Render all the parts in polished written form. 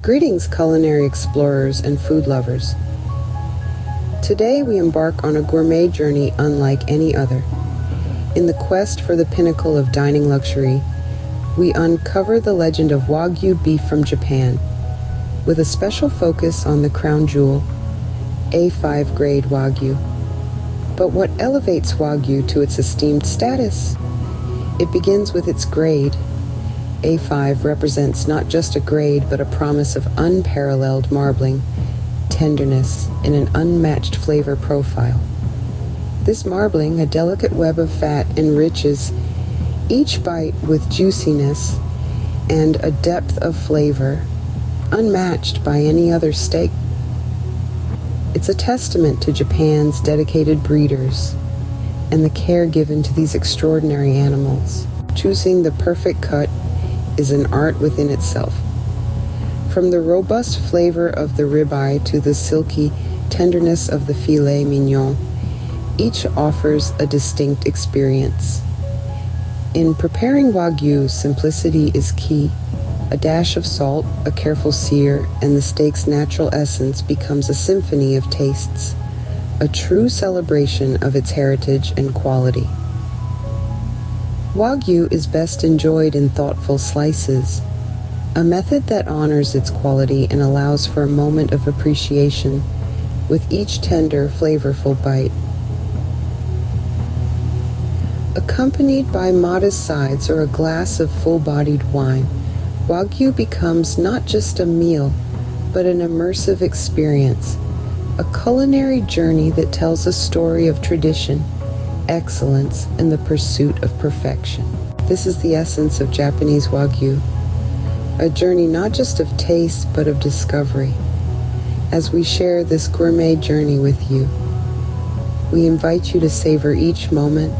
Greetings, culinary explorers and food lovers. Today we embark on a gourmet journey unlike any other. In the quest for the pinnacle of dining luxury, we uncover the legend of Wagyu beef from Japan, with a special focus on the crown jewel, A5 grade Wagyu. But what elevates Wagyu to its esteemed status? It begins with its grade. A5 represents not just a grade, but a promise of unparalleled marbling, tenderness, and an unmatched flavor profile. This marbling, a delicate web of fat, enriches each bite with juiciness and a depth of flavor unmatched by any other steak. It's a testament to Japan's dedicated breeders and the care given to these extraordinary animals. Choosing the perfect cut is an art within itself. From the robust flavor of the ribeye to the silky tenderness of the filet mignon, each offers a distinct experience. In preparing Wagyu, simplicity is key. A dash of salt, a careful sear, and the steak's natural essence becomes a symphony of tastes, a true celebration of its heritage and quality. Wagyu is best enjoyed in thoughtful slices, a method that honors its quality and allows for a moment of appreciation with each tender, flavorful bite. Accompanied by modest sides or a glass of full-bodied wine, Wagyu becomes not just a meal, but an immersive experience, a culinary journey that tells a story of tradition, excellence, and the pursuit of perfection. This is the essence of Japanese Wagyu, a journey not just of taste, but of discovery. As we share this gourmet journey with you, we invite you to savor each moment,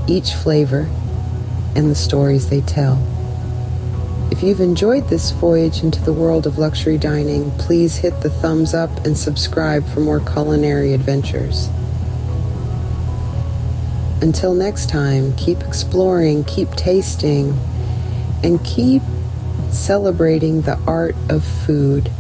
each flavor, and the stories they tell. If you've enjoyed this voyage into the world of luxury dining, please hit the thumbs up and subscribe for more culinary adventures. Until next time, keep exploring, keep tasting, and keep celebrating the art of food.